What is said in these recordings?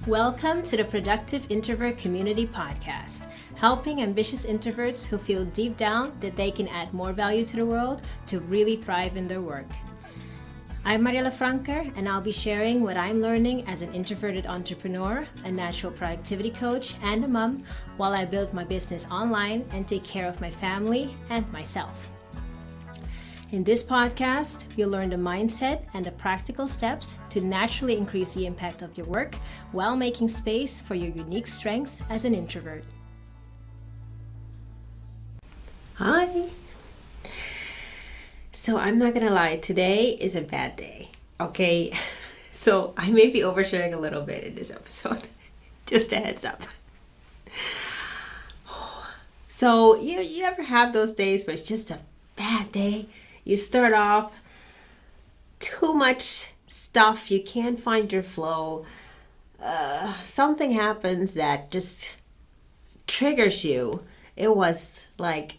Welcome to the Productive Introvert Community Podcast, helping ambitious introverts who feel deep down that they can add more value to the world to really thrive in their work. I'm Mariela Franker, and I'll be sharing what I'm learning as an introverted entrepreneur, a natural productivity coach, and a mom while I build my business online and take care of my family and myself. In this podcast, you'll learn the mindset and the practical steps to naturally increase the impact of your work while making space for your unique strengths as an introvert. Hi! So I'm not gonna lie, today is a bad day, okay? So I may be oversharing a little bit in this episode, just a heads up. So you ever have those days where it's just a bad day? You start off too much stuff, you can't find your flow. Something happens that just triggers you. It was like,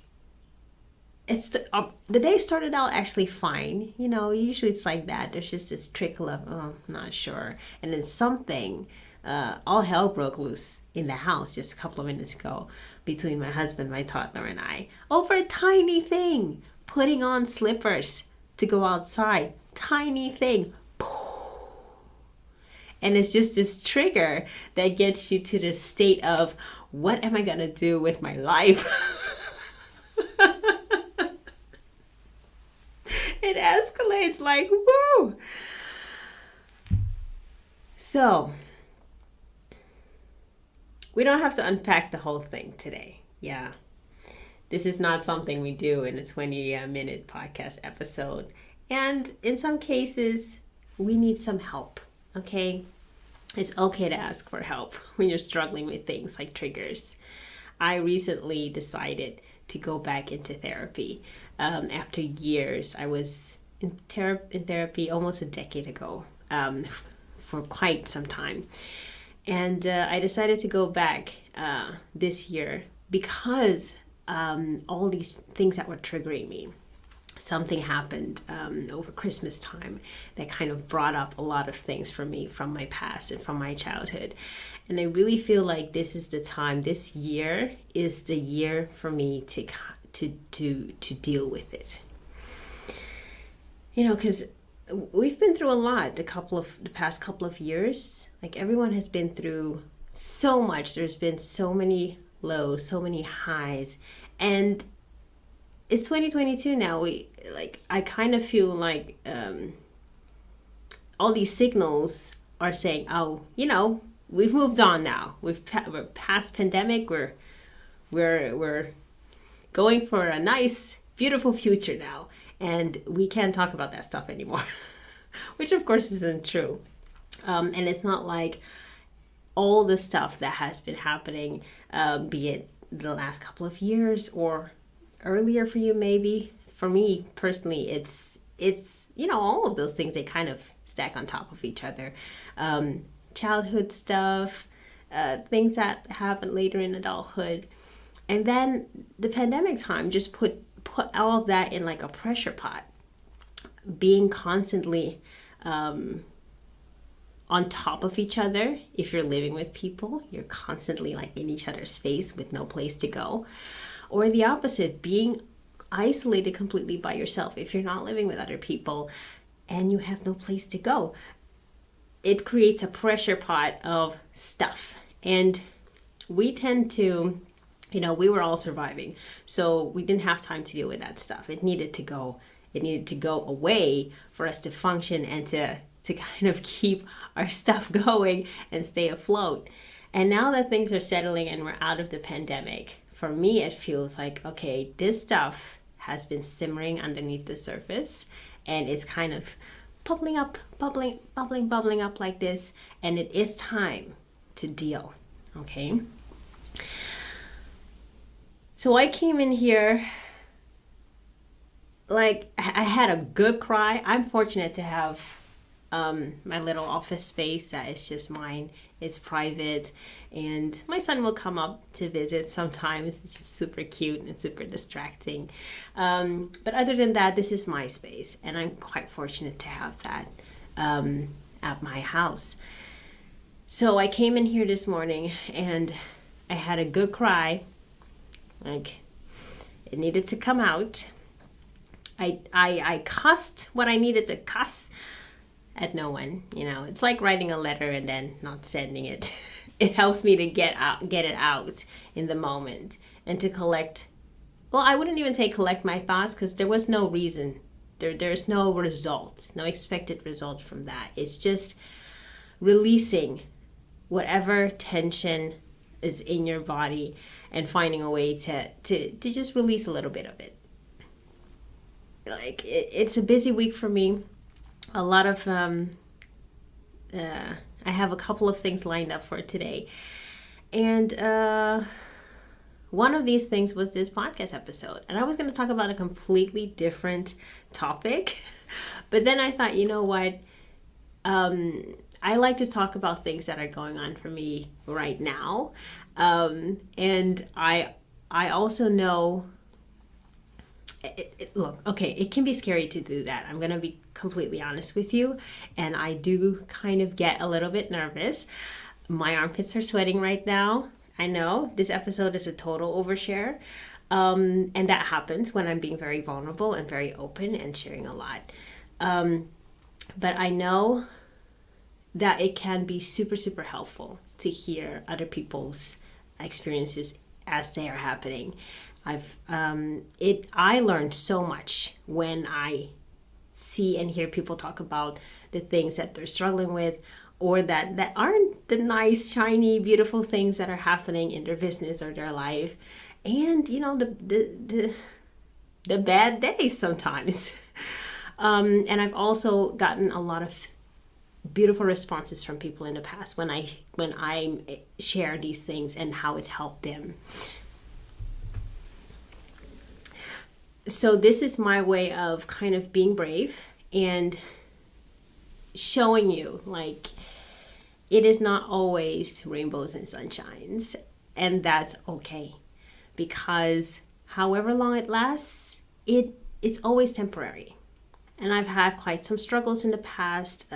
the day started out actually fine. You know, usually it's like that. There's just this trickle of, I'm not sure. And then something, all hell broke loose in the house just a couple of minutes ago between my husband, my toddler, and I over a tiny thing. Putting on slippers to go outside. Tiny thing. And it's just this trigger that gets you to the state of, what am I going to do with my life? It escalates like, woo! So, we don't have to unpack the whole thing today. Yeah. This is not something we do in a 20-minute podcast episode. And in some cases, we need some help, okay? It's okay to ask for help when you're struggling with things like triggers. I recently decided to go back into therapy. After years, I was in therapy almost a decade ago, for quite some time. And I decided to go back this year because all these things that were triggering me. Something happened over Christmas time that kind of brought up a lot of things for me from my past and from my childhood. And I really feel like this is the time, this year is the year for me to deal with it. You know, because we've been through a lot the past couple of years. Like, everyone has been through so much. There's been so many lows, so many highs, and it's 2022 now. I kind of feel like all these signals are saying, oh, you know, we've moved on now. We're past pandemic. We're going for a nice, beautiful future now, and we can't talk about that stuff anymore, which of course isn't true. And it's not like all the stuff that has been happening, be it the last couple of years or earlier for you, maybe. For me personally, it's you know, all of those things, they kind of stack on top of each other. Childhood stuff, things that happen later in adulthood, and then the pandemic time just put all of that in like a pressure pot. Being constantly on top of each other. If you're living with people, you're constantly like in each other's face with no place to go. Or the opposite, being isolated completely by yourself. If you're not living with other people and you have no place to go, it creates a pressure pot of stuff. And we tend to, you know, we were all surviving, so we didn't have time to deal with that stuff. It needed to go away for us to function and to kind of keep our stuff going and stay afloat. And now that things are settling and we're out of the pandemic, for me, it feels like, okay, this stuff has been simmering underneath the surface, and it's kind of bubbling up like this, and it is time to deal, okay? So I came in here, like, I had a good cry. I'm fortunate to have my little office space that is just mine. It's private, and my son will come up to visit sometimes. It's just super cute and super distracting. But other than that, this is my space, and I'm quite fortunate to have that at my house. So I came in here this morning and I had a good cry. Like, it needed to come out. I cussed what I needed to cuss at no one. It's like writing a letter and then not sending it. It helps me to get it out in the moment and to collect. Well, I wouldn't even say collect my thoughts, because there was no reason. There's no result, no expected result from that. It's just releasing whatever tension is in your body and finding a way to just release a little bit of it. Like, it's a busy week for me. A lot of I have a couple of things lined up for today, and one of these things was this podcast episode, and I was going to talk about a completely different topic, but then I thought, you know what, I like to talk about things that are going on for me right now, and I also know. Look, okay, it can be scary to do that. I'm going to be completely honest with you. And I do kind of get a little bit nervous. My armpits are sweating right now. I know this episode is a total overshare. And that happens when I'm being very vulnerable and very open and sharing a lot. But I know that it can be super, super helpful to hear other people's experiences as they are happening. I learned so much when I see and hear people talk about the things that they're struggling with, or that aren't the nice, shiny, beautiful things that are happening in their business or their life, and the bad days sometimes. And I've also gotten a lot of beautiful responses from people in the past when I share these things and how it's helped them. So this is my way of kind of being brave and showing you, like, it is not always rainbows and sunshines, and that's okay, because however long it lasts, it's always temporary. And I've had quite some struggles in the past,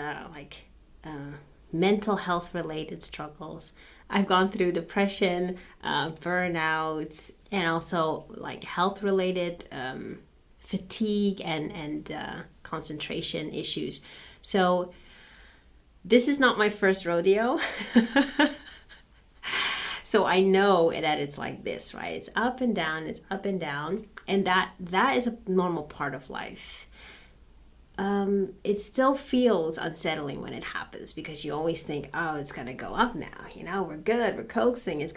mental health related struggles. I've gone through depression, burnouts, and also like health related fatigue and concentration issues. So this is not my first rodeo. So I know that it's like this, right? It's up and down, and that is a normal part of life. It still feels unsettling when it happens, because you always think, oh, it's gonna go up now. We're good, we're coaxing. It's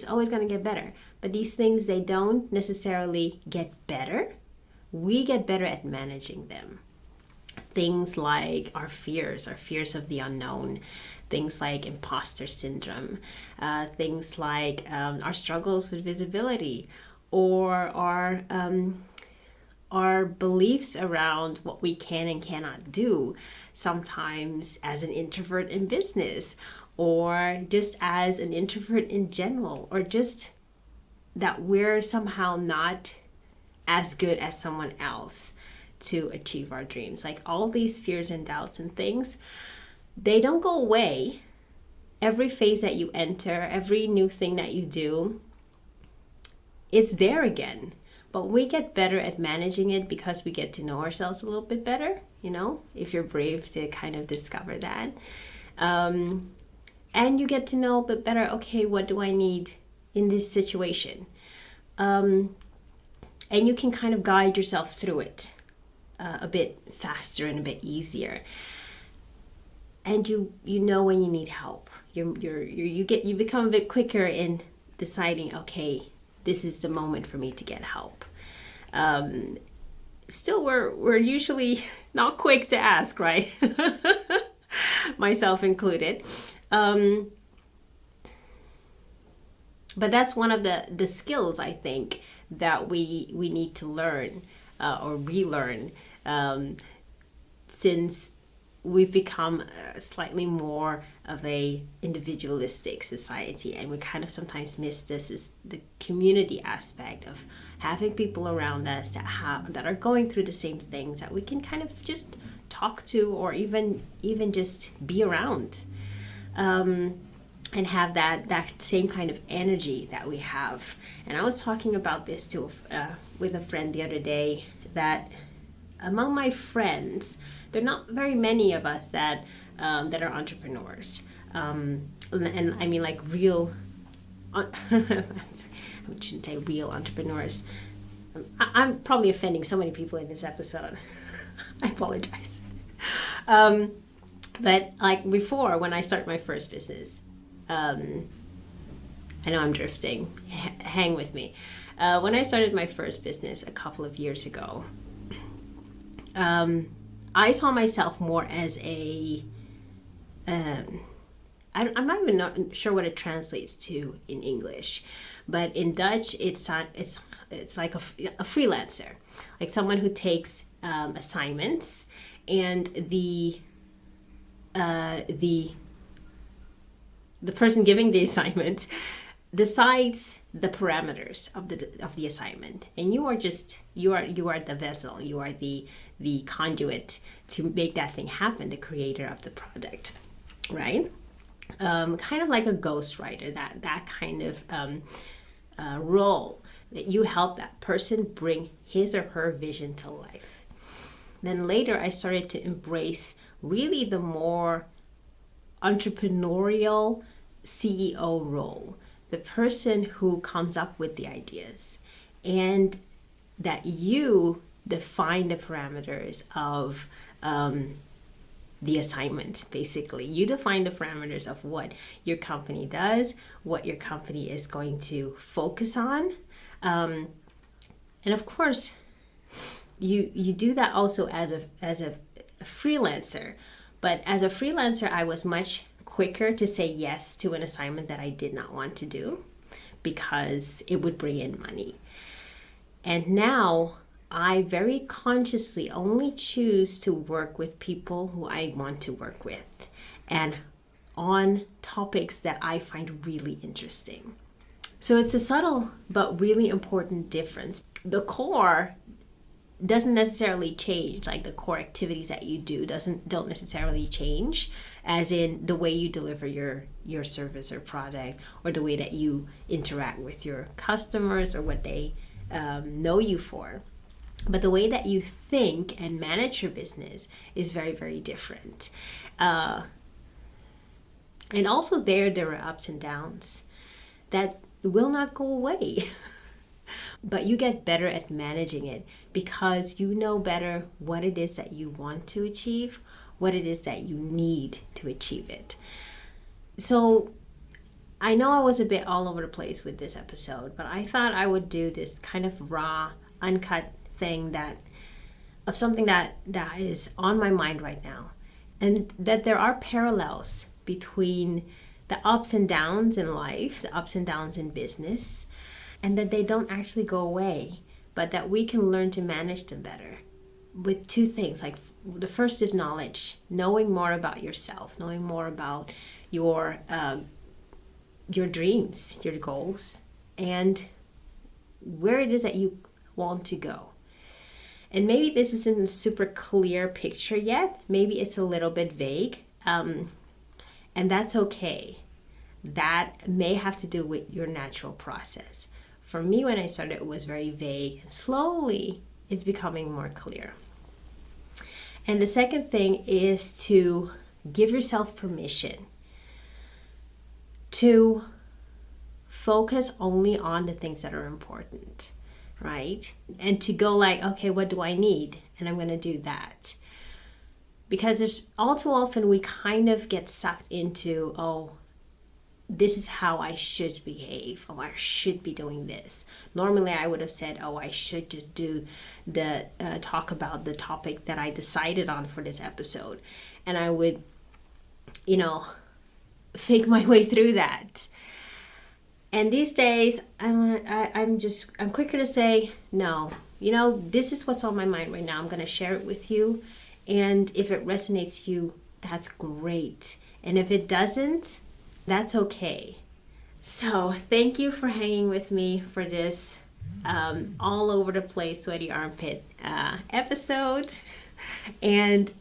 always gonna get better. But these things, they don't necessarily get better. We get better at managing them. Things like our fears of the unknown, things like imposter syndrome, things like our struggles with visibility, or our beliefs around what we can and cannot do, sometimes as an introvert in business, or just as an introvert in general, or just that we're somehow not as good as someone else to achieve our dreams. Like, all these fears and doubts and things, they don't go away. Every phase that you enter, every new thing that you do, it's there again. But we get better at managing it because we get to know ourselves a little bit better, if you're brave to kind of discover that. And you get to know a bit better, okay, what do I need in this situation? And you can kind of guide yourself through it a bit faster and a bit easier. And you know when you need help. You become a bit quicker in deciding, okay, this is the moment for me to get help. Still, we're usually not quick to ask, right? Myself included. But that's one of the skills, I think, that we need to learn or relearn, since we've become slightly more of a individualistic society, and we kind of sometimes miss this is the community aspect of having people around us that are going through the same things, that we can kind of just talk to, or even just be around. and have that same kind of energy that we have. And I was talking about this with a friend the other day, that among my friends, there are not very many of us that are entrepreneurs, and I mean like real. I shouldn't say real entrepreneurs. I'm probably offending so many people in this episode. I apologize. But like before, when I started my first business, I know I'm drifting. Hang with me. When I started my first business a couple of years ago, I saw myself more as I'm not even sure what it translates to in English, but in Dutch it's like a freelancer, like someone who takes assignments, and the person giving the assignment decides the parameters of the assignment, and you are the vessel, you are the conduit to make that thing happen, the creator of the product, right? Kind of like a ghostwriter, that kind of role, that you help that person bring his or her vision to life. Then later I started to embrace really the more entrepreneurial CEO role, the person who comes up with the ideas, and that you define the parameters of the assignment. Basically, you define the parameters of what your company does, what your company is going to focus on, and of course you do that also as a freelancer. But as a freelancer, I was much quicker to say yes to an assignment that I did not want to do because it would bring in money. And now I very consciously only choose to work with people who I want to work with and on topics that I find really interesting. So it's a subtle but really important difference. The core doesn't necessarily change, like the core activities that you do don't necessarily change, as in the way you deliver your service or product, or the way that you interact with your customers, or what they know you for. But the way that you think and manage your business is very, very different. And also there are ups and downs that will not go away. But you get better at managing it because you know better what it is that you want to achieve, what it is that you need to achieve it. So I know I was a bit all over the place with this episode, but I thought I would do this kind of raw, uncut thing of something that is on my mind right now, and that there are parallels between the ups and downs in life, the ups and downs in business, and that they don't actually go away, but that we can learn to manage them better with two things. Like the first is knowledge, knowing more about yourself, knowing more about your dreams, your goals, and where it is that you want to go. And maybe this isn't a super clear picture yet. Maybe it's a little bit vague, and that's okay. That may have to do with your natural process. For me, when I started, it was very vague, and slowly it's becoming more clear. And the second thing is to give yourself permission to focus only on the things that are important, right? And to go like, okay, what do I need? And I'm going to do that. Because there's all too often we kind of get sucked into, oh, this is how I should behave. Oh, I should be doing this. Normally I would have said, oh, I should just do talk about the topic that I decided on for this episode. And I would, fake my way through that. And these days, I'm quicker to say, no, this is what's on my mind right now. I'm going to share it with you. And if it resonates with you, that's great. And if it doesn't, that's okay. So thank you for hanging with me for this all over the place sweaty armpit episode. And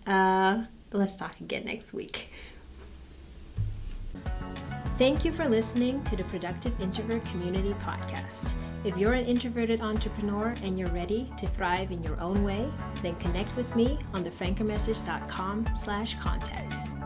let's talk again next week. Thank you for listening to the Productive Introvert Community Podcast. If you're an introverted entrepreneur and you're ready to thrive in your own way, then connect with me on thefrankermessage.com/contact.